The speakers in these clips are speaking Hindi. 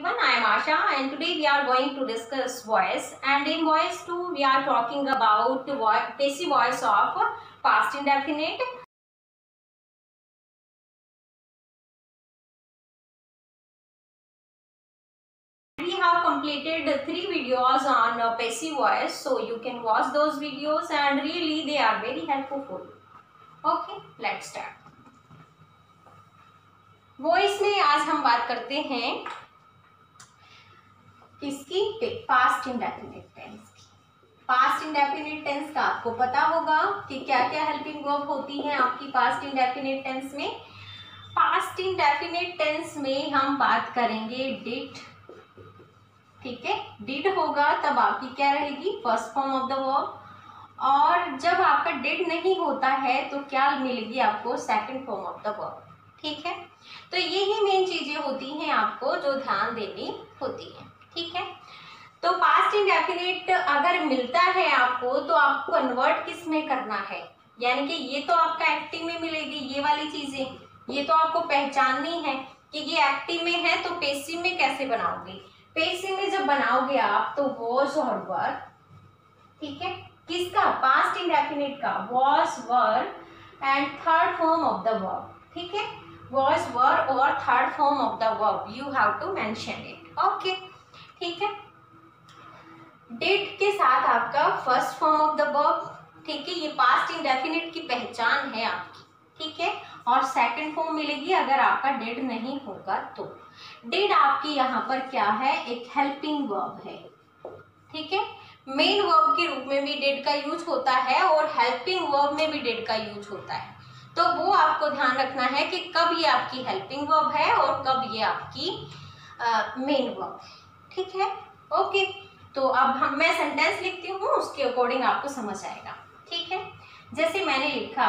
everyone, I am Asha and today we are going to discuss voice, and in voice 2 we are talking about passive voice of past indefinite. We have completed 3 videos on passive voice, so you can watch those videos and really they are very helpful for you. Okay, let's start. Voice में आज हम बात करते हैं किसकी? पास्ट इंडेफिनिट टेंस की। पास्ट इंडेफिनिट टेंस का आपको पता होगा कि क्या क्या हेल्पिंग वर्ब होती हैं आपकी पास्ट इंडेफिनिट टेंस में। पास्ट इंडेफिनिट टेंस में हम बात करेंगे डिड, ठीक है। डिड होगा तब आपकी क्या रहेगी? First form of the verb, और जब आपका डिड नहीं होता है तो क्या मिलेगी आपको? Second form of the verb, ठीक है। तो यही मेन चीजें होती हैं आपको जो ध्यान देनी होती है, ठीक है। तो पास्ट इंडेफिनिट अगर मिलता है आपको तो आपको कन्वर्ट किस में करना है, यानी कि ये तो आपका एक्टिव में मिलेगी, ये वाली चीजें ये तो आपको पहचाननी है कि ये एक्टिव में है, तो पैसिव में कैसे बनाओगे? पैसिव में जब बनाओगे आप तो वॉज और वर, ठीक है। किसका? पास्ट इंडेफिनिट का, was were and third form of the verb, ठीक है। was were और third form of the verb you have to mention it, okay, ठीक है। डिड के साथ आपका first form of the verb, ठीक है। ये पास्ट इंडेफिनिट की पहचान है आपकी, ठीक है। और सेकंड फॉर्म मिलेगी अगर आपका डिड नहीं होगा तो। डिड आपकी यहाँ पर क्या है? एक हेल्पिंग वर्ब है, ठीक है। मेन वर्ब के रूप में भी डिड का यूज होता है और हेल्पिंग वर्ब में भी डिड का यूज होता है, तो वो आपको ध्यान रखना है कि कब ये आपकी हेल्पिंग वर्ब है और कब ये आपकी मेन वर्ब है, ठीक है, ओके। तो अब मैं सेंटेंस लिखती हूँ, उसके अकॉर्डिंग आपको समझ आएगा, ठीक है। जैसे मैंने लिखा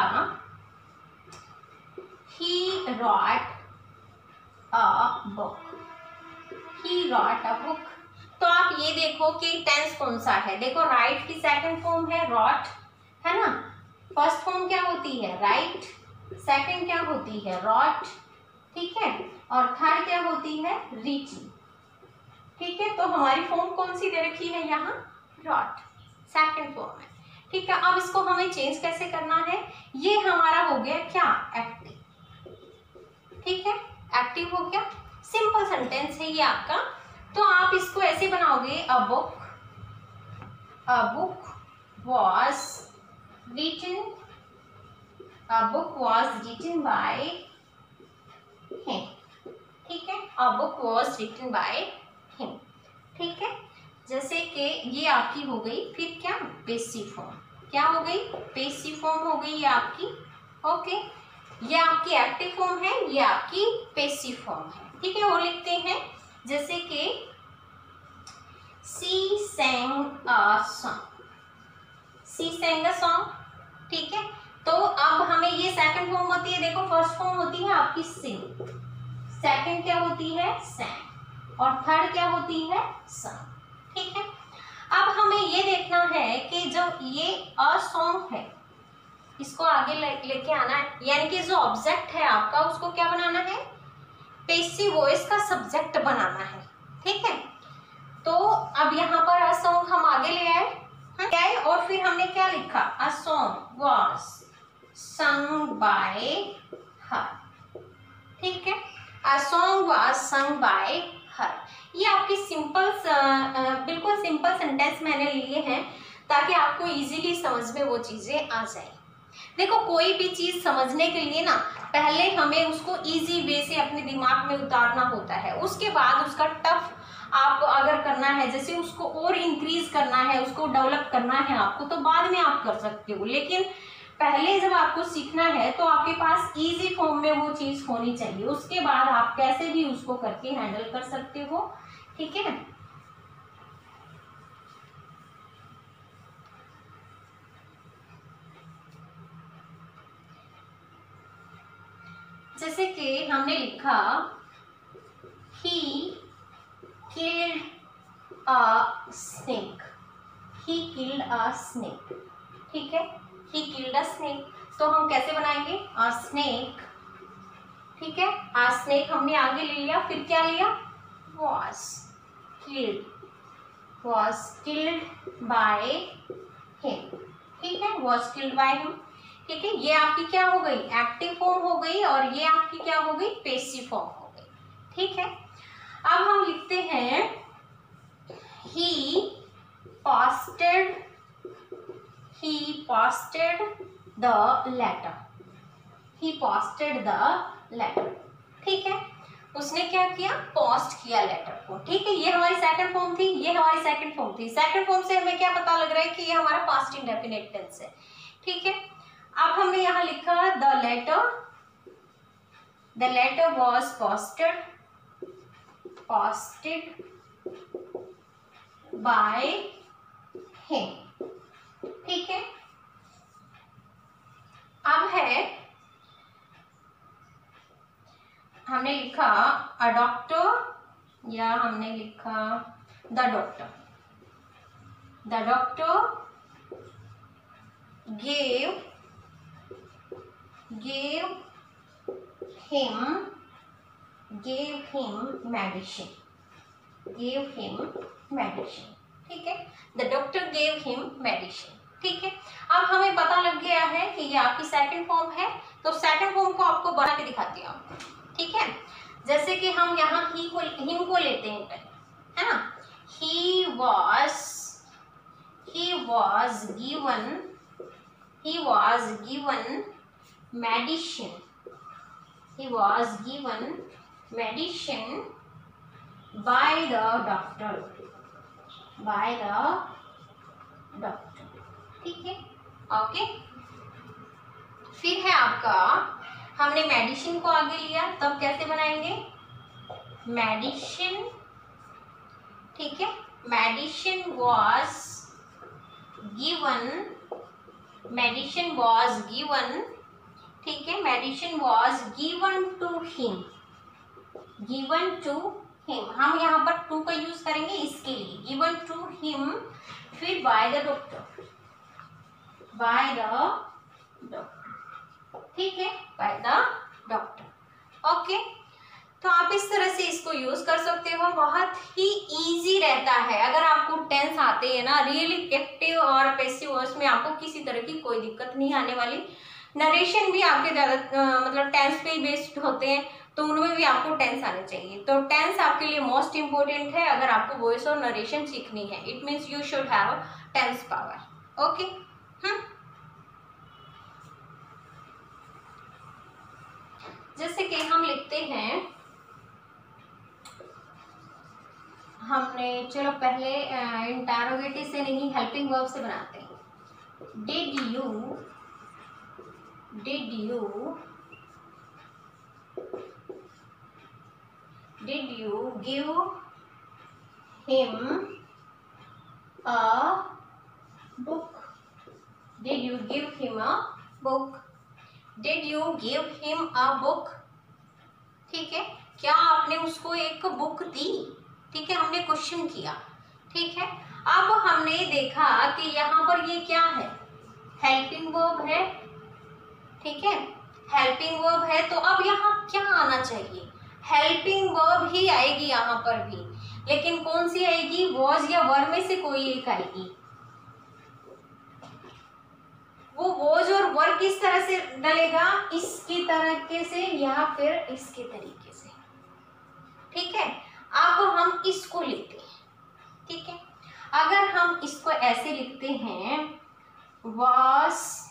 he wrote a book, he wrote a book, तो आप ये देखो कि टेंस कौन सा है। देखो राइट की सेकंड फॉर्म है रॉट, है ना। फर्स्ट फॉर्म क्या होती है? राइट, सेकंड क्या होती है? रॉट, ठीक है, और थर्ड क्या होती है? रीचिंग, ठीक है। तो हमारी फॉर्म कौन सी दे रखी है यहाँ? रॉट, सेकंड फॉर्म है, ठीक है। अब इसको हमें चेंज कैसे करना है? ये हमारा हो गया क्या? एक्टिव, ठीक है, एक्टिव हो गया। सिंपल सेंटेंस है ये आपका, तो आप इसको ऐसे बनाओगे, a book was written, a book was written by him, ठीक है। a book was written by him, ठीक है। जैसे कि ये आपकी हो गई, फिर क्या? पैसिव फॉर्म, क्या हो गई? पैसिव फॉर्म हो गई ये आपकी, ओके। ये आपकी एक्टिव फॉर्म है, ये आपकी पैसिव फॉर्म है, ठीक है। और लिखते हैं जैसे कि she sang a song, she sang a song, ठीक है। तो अब हमें ये सेकंड फॉर्म होती है, देखो फर्स्ट फॉर्म होती है आपकी सिंग, सेकंड क्या होती है? सैंग, और थर्ड क्या होती है? सॉन्ग, ठीक है। अब हमें ये देखना है कि जो ये अ सॉन्ग है इसको आगे लेके आना है, यानी कि जो ऑब्जेक्ट है आपका उसको क्या बनाना है? पैसिव वॉइस का सब्जेक्ट बनाना है, ठीक है। तो अब यहाँ पर अ सॉन्ग हम आगे ले आए, और फिर हमने क्या लिखा? A song was sung by her, ठीक है। A song was sung by her, ये आपकी सिंपल बिल्कुल सिंपल सेंटेंस मैंने लिए हैं ताकि आपको इजीली समझ में वो चीजें आ जाए। देखो कोई भी चीज समझने के लिए ना पहले हमें उसको इजी वे से अपने दिमाग में उतारना होता है, उसके बाद उसका टफ आप अगर करना है, जैसे उसको और इंक्रीज करना है, उसको डेवलप करना है आपको, तो बाद में आप कर सकते हो। लेकिन पहले जब आपको सीखना है तो आपके पास इजी फॉर्म में वो चीज होनी चाहिए, उसके बाद आप कैसे भी उसको करके हैंडल कर सकते हो, ठीक है। जैसे कि हमने लिखा he killed a snake, he killed a snake, ठीक है। he killed a snake, तो हम कैसे बनाएंगे? a snake, ठीक है। a snake हमने आगे ले लिया, फिर क्या लिया? was killed by him, ठीक है, was killed by him, ठीक है। ये आपकी क्या हो गई, एक्टिव फॉर्म हो गई, और ये आपकी क्या हो गई, पैसिव फॉर्म हो गई, ठीक है। अब हम लिखते हैं he posted the letter, ठीक है, उसने क्या किया, पोस्ट किया लेटर को, ठीक है। ये हमारी सेकंड फॉर्म थी, ये हमारी सेकंड फॉर्म थी। सेकंड फॉर्म से हमें क्या पता लग रहा है कि ये हमारा पास्ट इंडेफिनिट टेंस है, ठीक है। अब हमने यहाँ लिखा the letter was posted by him, ठीक है। अब है, हमने लिखा अ डॉक्टर, या हमने लिखा the doctor gave him medicine, ठीक है। The doctor gave him medicine, ठीक है। अब हमें पता लग गया है कि ये आपकी सेकंड फॉर्म है, तो सेकंड फॉर्म को आपको बना के दिखाती हूँ, ठीक है। जैसे कि हम यहाँ हिम को लेते हैं, है ना। he was given medicine by the doctor, ठीक है, ओके। फिर है आपका, हमने मेडिसिन को आगे लिया, तब कैसे बनाएंगे, मेडिसिन, ठीक है। मेडिसिन was given, ठीक है। Medicine was given to him, हम यहाँ पर टू का यूज करेंगे इसके लिए, given to him, फिर by the doctor, ठीक है, by the doctor, ओके। तो आप इस तरह से इसको यूज कर सकते हो, बहुत ही इजी रहता है। अगर आपको टेंस आते हैं ना, रियली एक्टिव और पैसिव वॉइस में आपको किसी तरह की कोई दिक्कत नहीं आने वाली। नरेशन भी आपके ज्यादा मतलब टेंस पे बेस्ड होते हैं, तो उनमें भी आपको टेंस आने चाहिए। तो टेंस आपके लिए मोस्ट इंपोर्टेंट है अगर आपको वॉइस और नरेशन सीखनी है। It means you should have tens power, okay. जैसे कि हम लिखते हैं, हमने चलो पहले इंटरोगेटिव से नहीं, हेल्पिंग वर्ब से बनाते हैं। Did you give him a book, ठीक है। क्या आपने उसको एक बुक दी, ठीक है, हमने क्वेश्चन किया, ठीक है। अब हमने देखा कि यहाँ पर ये क्या है, हेल्पिंग वर्ब है, ठीक है, हेल्पिंग वर्ब है। तो अब यहाँ क्या आना चाहिए, हेल्पिंग वर्ब ही आएगी यहाँ पर भी, लेकिन कौन सी आएगी, वॉज या वर में से कोई एक आएगी। वो वॉज और वर किस तरह से डलेगा, इसकी तरीके से या फिर इसके तरीके से, ठीक है। अब हम इसको लिखते हैं, ठीक है। अगर हम इसको ऐसे लिखते हैं, was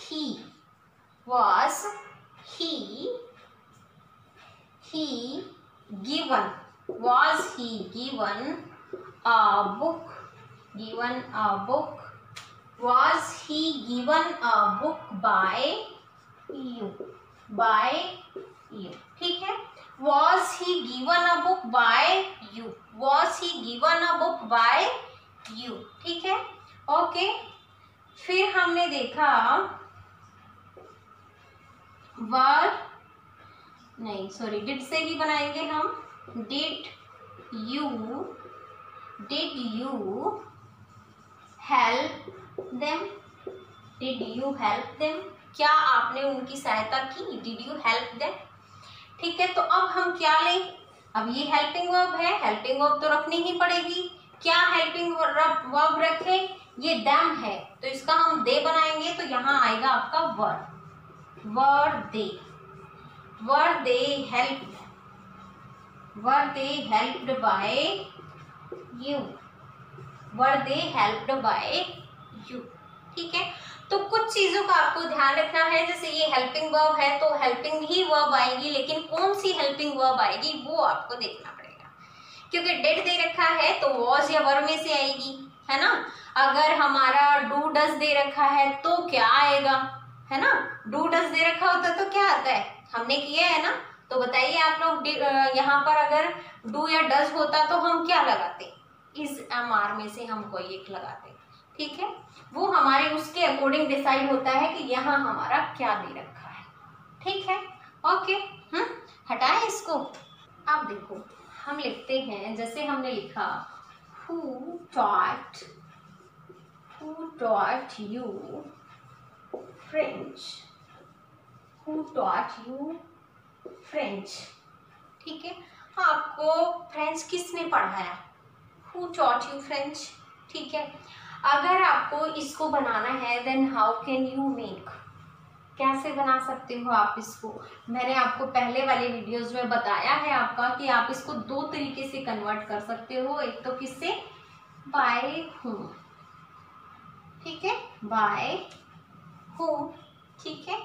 he given a book, was he given a book by you, ठीक है। was he given a book by you, ठीक है, ओके। फिर हमने देखा डिड से ही बनाएंगे हम। डिड यू हेल्प देम, क्या आपने उनकी सहायता की, डिड यू हेल्प देम, ठीक है, तो अब हम क्या लें, अब ये हेल्पिंग वर्ब है, हेल्पिंग वर्ब तो रखनी ही पड़ेगी। क्या हेल्पिंग वर्ब रखें, ये देम है तो इसका हम दे बनाएंगे, तो यहाँ आएगा आपका were they, were they helped by you, were they helped by you. ठीक है, तो कुछ चीजों का आपको ध्यान रखना है, जैसे ये हेल्पिंग वर्ब है तो हेल्पिंग ही वर्ब आएगी, लेकिन कौन सी हेल्पिंग वर्ब आएगी वो आपको देखना पड़ेगा, क्योंकि डेड दे रखा है तो वॉज या वर में से आएगी, है ना। अगर हमारा डू डस दे रखा है तो क्या आएगा, है ना। डू डस दे रखा होता तो क्या आता है, हमने किया है ना, तो बताइए आप लोग, यहाँ पर अगर डू या डस होता तो हम क्या लगाते, इस एमआर में से हम कोई एक लगाते। ठीक है, वो हमारे उसके अकॉर्डिंग डिसाइड होता है कि यहाँ हमारा क्या दे रखा है। ठीक है, ओके, हटाएं इसको। अब देखो हम लिखते हैं, जैसे हमने लिखा who taught you French, who taught you French। ठीक है, आपको फ्रेंच किसने पढ़ाया, who taught you French। ठीक है, अगर आपको इसको बनाना है then how can you make, कैसे बना सकते हो आप इसको, मैंने आपको पहले वाले वीडियोस में बताया है आपका कि आप इसको दो तरीके से कन्वर्ट कर सकते हो, एक तो किससे, बाय whom। ठीक है, बाय whom। ठीक है,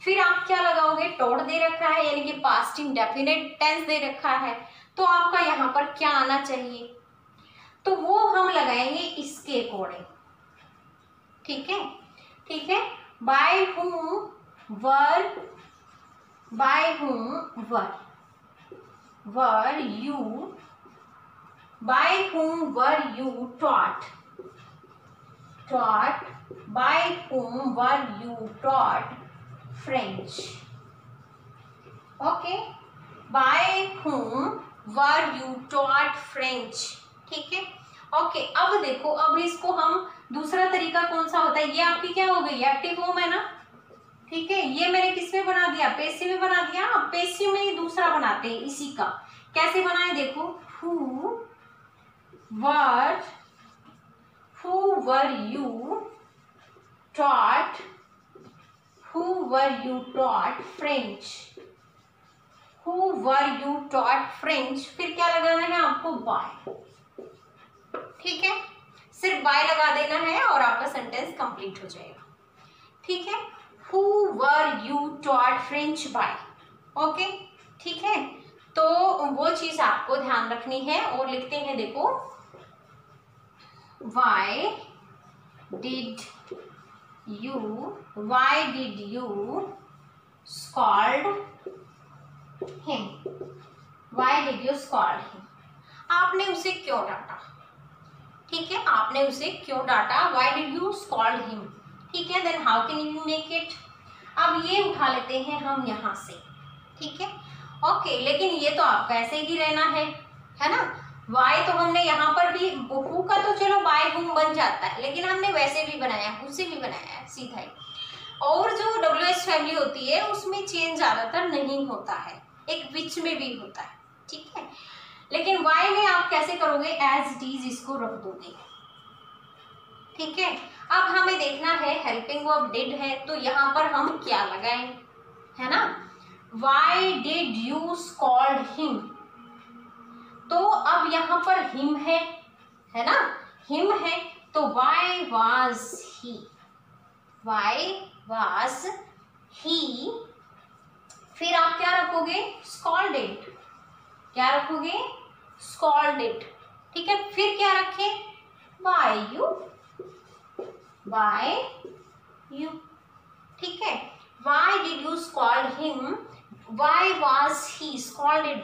फिर आप क्या लगाओगे, टॉट दे रखा है यानी कि पास्ट इंडेफिनिट टेंस दे रखा है, तो आपका यहाँ पर क्या आना चाहिए, तो वो हम लगाएंगे इसके अकॉर्डिंग। ठीक है, ठीक है, bye whom were you, by whom were you taught, by whom were you taught French। Okay, by whom were you taught French। ठीक है, ओके, अब देखो, अब इसको हम दूसरा तरीका कौन सा होता है, ये आपकी क्या हो गई, एक्टिव फॉर्म है ना। ठीक है, ये मैंने किस में बना दिया, पेसिव में बना दिया। अब पेसिव में ही दूसरा बनाते हैं इसी का, कैसे बनाए देखो, who were you taught French, who were you taught French, फिर क्या लगाना है आपको, बाय। ठीक है, सिर्फ बाय लगा देना है और आपका सेंटेंस कंप्लीट हो जाएगा। ठीक है, who were you taught French by। Okay, ठीक है, तो वो चीज आपको ध्यान रखनी है। और लिखते हैं देखो, why did you scold him, आपने उसे क्यों डांटा। ठीक है, आपने उसे क्यों डांटा, why did you scold him। ठीक है, then how can you make it। अब ये उठा लेते हैं हम यहाँ से। ठीक है, ओके, लेकिन ये तो आपका ऐसे ही रहना है ना। वाई तो हमने यहाँ पर भी, हु का तो चलो बाय हुम बन जाता है, लेकिन हमने वैसे भी बनाया, हु से भी बनाया है सीधा ही। और जो WH फैमिली होती है उसमें चेंज ज्यादातर नहीं होता है, एक विच में भी होता है। ठीक है, लेकिन वाई में आप कैसे करोगे, एज इट इज इसको रख दोगे। ठीक है, अब हमें देखना है हेल्पिंग वर्ब डिड है तो यहाँ पर हम क्या लगाएं, है ना। Why did you scold him, तो अब यहाँ पर him है ना, him है तो why was he, फिर आप क्या रखोगे, scolded, क्या रखोगे, scolded। ठीक है, फिर क्या रखे, by you। ठीक है, why did you scold him, why was he scolded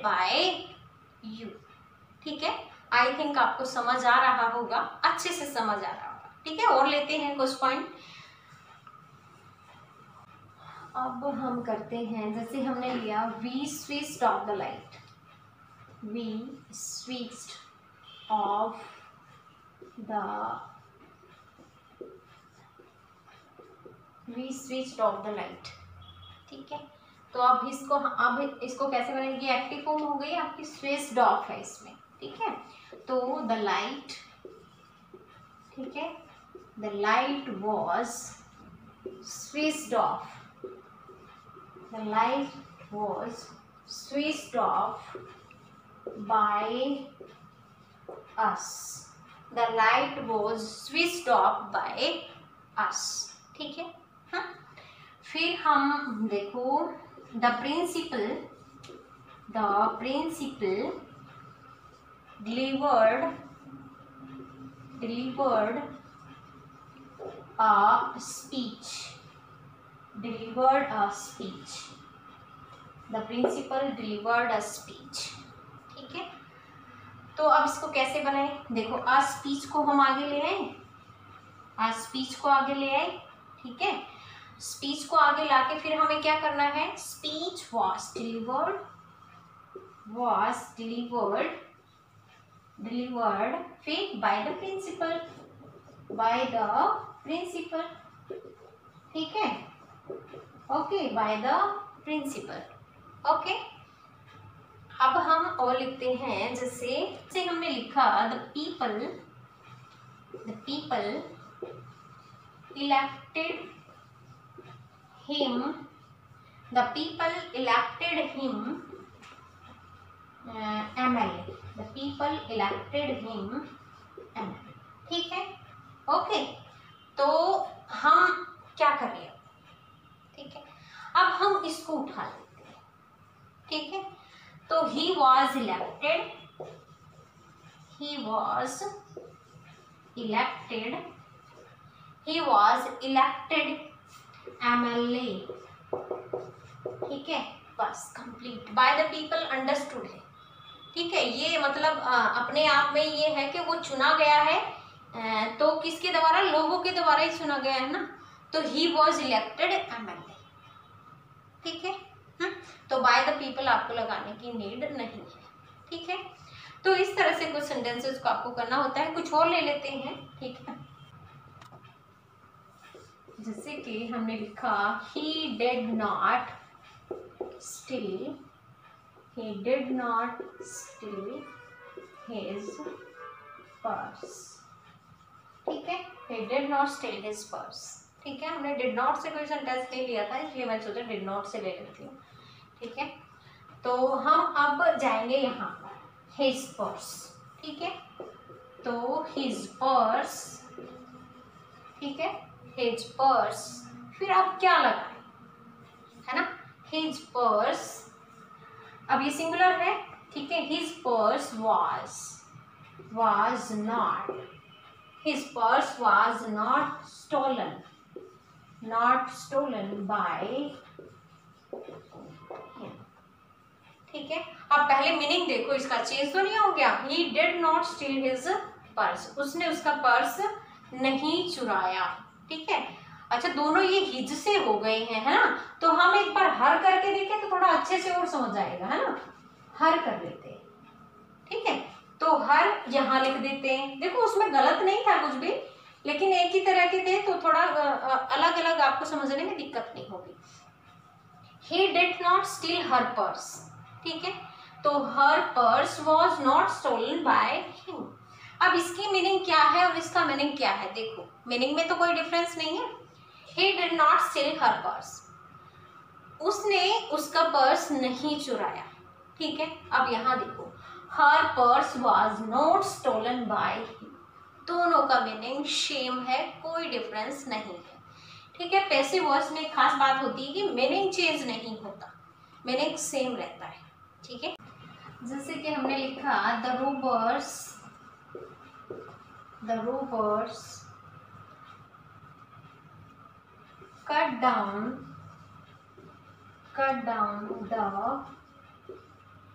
by you। ठीक है, आई थिंक आपको समझ आ रहा होगा, अच्छे से समझ आ रहा होगा। ठीक है, और लेते हैं कुछ पॉइंट। अब हम करते हैं, जैसे हमने लिया we switched off the light, we switched off the light। ठीक है, तो अब इसको कैसे बनाएंगे, एक्टिव फॉर्म हो गई आपकी, स्विच्ड ऑफ है इसमें, ठीक है। तो द लाइट, ठीक है, the light was switched off, the light was switched off by us, the light was switched off by us, ठीक है। हाँ, फिर हम देखो the principal delivered a speech, the principal delivered a speech, ठीक है। तो अब इसको कैसे बनाए, देखो आ स्पीच को हम आगे ले आए, ठीक है। स्पीच को आगे लाके फिर हमें क्या करना है, स्पीच was delivered फिर by the principal, ठीक है, okay, by the principal, okay. अब हम और लिखते हैं, जैसे हमने लिखा the people elected him MLA, ठीक है, ओके। तो हम क्या करें, ठीक है, अब हम इसको उठा लेते हैं, ठीक है। तो he was elected MLA, ठीक है, बस complete, by the people understood है, ठीक है। ये मतलब अपने आप में ये है कि वो चुना गया है, तो किसके द्वारा, लोगों के द्वारा ही चुना गया है ना, तो ही वॉज इलेक्टेड MLA, ठीक है। तो बाय द पीपल आपको लगाने की नीड नहीं है, ठीक है। तो इस तरह से कुछ सेंटेंसेस को आपको करना होता है। कुछ और ले लेते हैं, ठीक है, जैसे कि हमने लिखा he did not steal his purse, ठीक है, he did not steal his purse, ठीक है। हमने did not से कोई सेंटेंस नहीं लिया था, इसलिए मैं सोचा did not से ले लेती हूँ, ठीक है। तो हम अब जाएंगे यहाँ पर his purse, ठीक है, तो his purse, ठीक है, his purse, फिर आप क्या लगाए, है ना, his purse, अब ये सिंगुलर है, ठीक है, his purse was not stolen by him, ठीक है। अब पहले मीनिंग देखो, इसका चेंज तो नहीं हो गया, he did not steal his purse, उसने उसका पर्स नहीं चुराया, ठीक है। अच्छा, दोनों ये हिज से हो गए हैं, है ना, तो हम एक बार हर करके देखें तो थोड़ा अच्छे से और समझ आएगा, है ना। हर कर लेते हैं, ठीक है, तो हर यहाँ लिख देते हैं, देखो उसमें गलत नहीं था कुछ भी, लेकिन एक ही तरह के थे तो थोड़ा अलग अलग आपको समझने में दिक्कत नहीं होगी। He did not steal her purse, ठीक है, तो her purse was not stolen by him। अब इसकी मीनिंग क्या है और इसका मीनिंग क्या है, देखो मीनिंग में तो कोई डिफरेंस नहीं है। He did not steal her purse, उसने उसका पर्स नहीं चुराया, ठीक है। अब यहाँ देखो her purse was not stolen by him, दोनों का मीनिंग सेम है, कोई डिफरेंस नहीं है, ठीक है। पैसिव वॉइस में खास बात होती है कि मीनिंग चेंज नहीं होता, मीनिंग सेम रहता है, ठीक है। जैसे कि हमने लिखा the robbers cut down the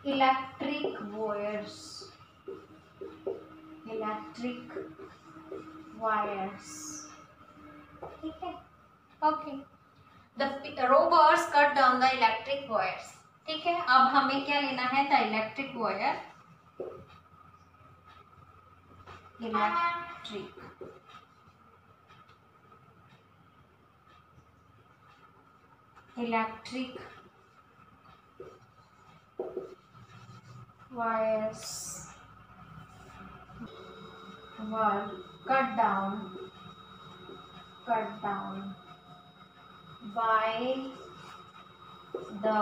electric wires, ठीक है, okay. The robbers cut down the electric wires, ठीक है। अब हमें क्या लेना है, the electric wire, electric wires were cut down by the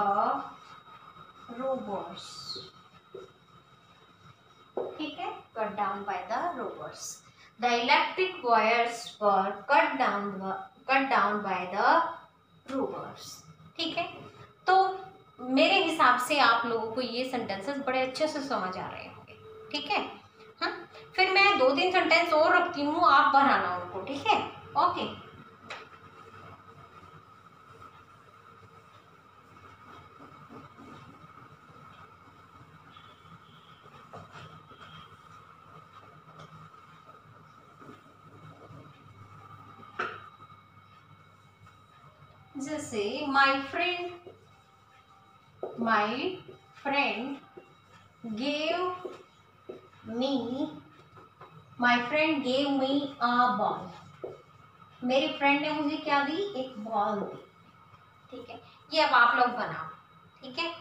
robbers. ठीक है, cut down by the robbers. The electric wires were cut down by the robbers. ठीक है, तो मेरे हिसाब से आप लोगों को ये सेंटेंसेस बड़े अच्छे से समझ आ रहे होंगे। ठीक है, हाँ, फिर मैं 2-3 सेंटेंस और रखती हूँ, आप बनाना उनको। ठीक है, ओके। जैसे my friend gave me a ball. मेरी फ्रेंड ने मुझे क्या दी? एक बॉल दी। ठीक है, ये अब आप लोग बनाओ। ठीक है,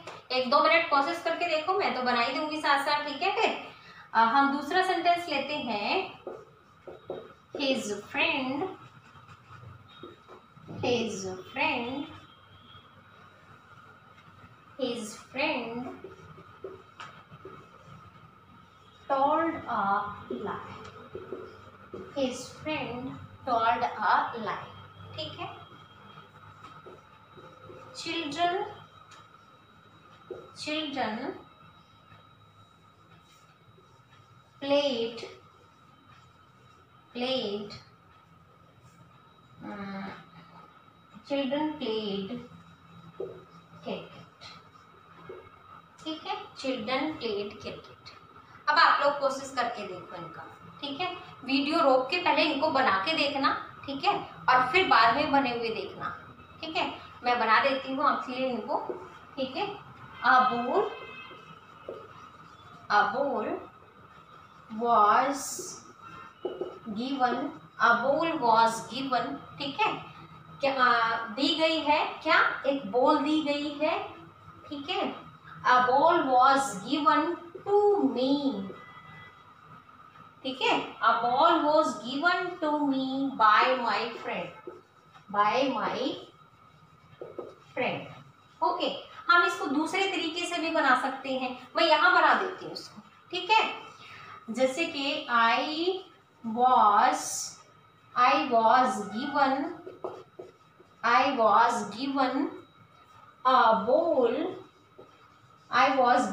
1-2 मिनट कोशिश करके देखो, मैं तो बना ही दूंगी साथ साथ। ठीक है, फिर हम दूसरा सेंटेंस लेते हैं। his friend told a lie. ठीक है, children played cricket. ठीक है, चिल्ड्रन प्लेड क्रिकेट। अब आप लोग कोशिश करके देखो इनका। ठीक है, वीडियो रोक के पहले इनको बना के देखना। ठीक है, और फिर बाद में बने हुए देखना। ठीक है, मैं बना देती हूँ आपके लिए इनको। ठीक है, a ball was given। ठीक है, क्या दी गई है? क्या एक बॉल दी गई है? ठीक है, a ball was given to me। ठीक है, a ball was given to me by my friend। Okay, हम इसको दूसरे तरीके से भी बना सकते हैं। मैं यहाँ बना देती हूँ इसको। ठीक है, जैसे कि I was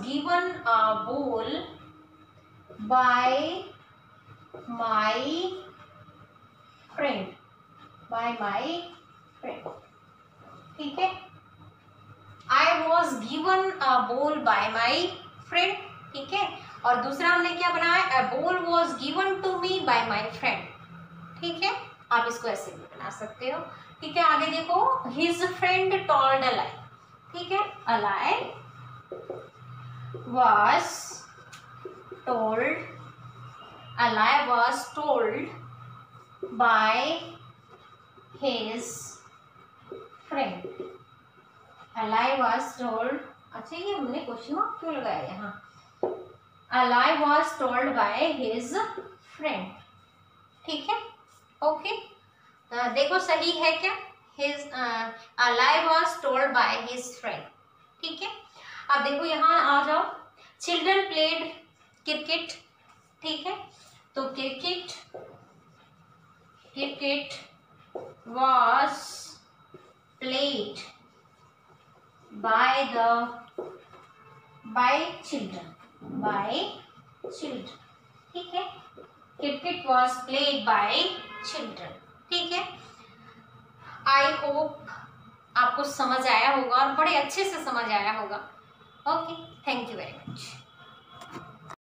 given a ball by my friend। ठीक है, I was given a ball by my friend। ठीक है, और दूसरा हमने क्या बनाया? a ball was given to me by my friend। ठीक है, आप इसको ऐसे भी बना सकते हो। ठीक है, आगे देखो, his friend told a lie। ठीक है, a lie was told by his friend। a lie was told, अच्छा ये हमने क्वेश्चन मार्क क्यों लगाया यहाँ? a lie was told by his friend। ठीक है, ओके, देखो सही है क्या? a lie was told by his friend। ठीक है, अब देखो यहाँ आ जाओ, चिल्ड्रन प्लेड क्रिकेट। ठीक है, तो cricket was played by children। ठीक है, cricket was played by children। ठीक है, आई होप आपको समझ आया होगा और बड़े अच्छे से समझ आया होगा। Okay, thank you very much.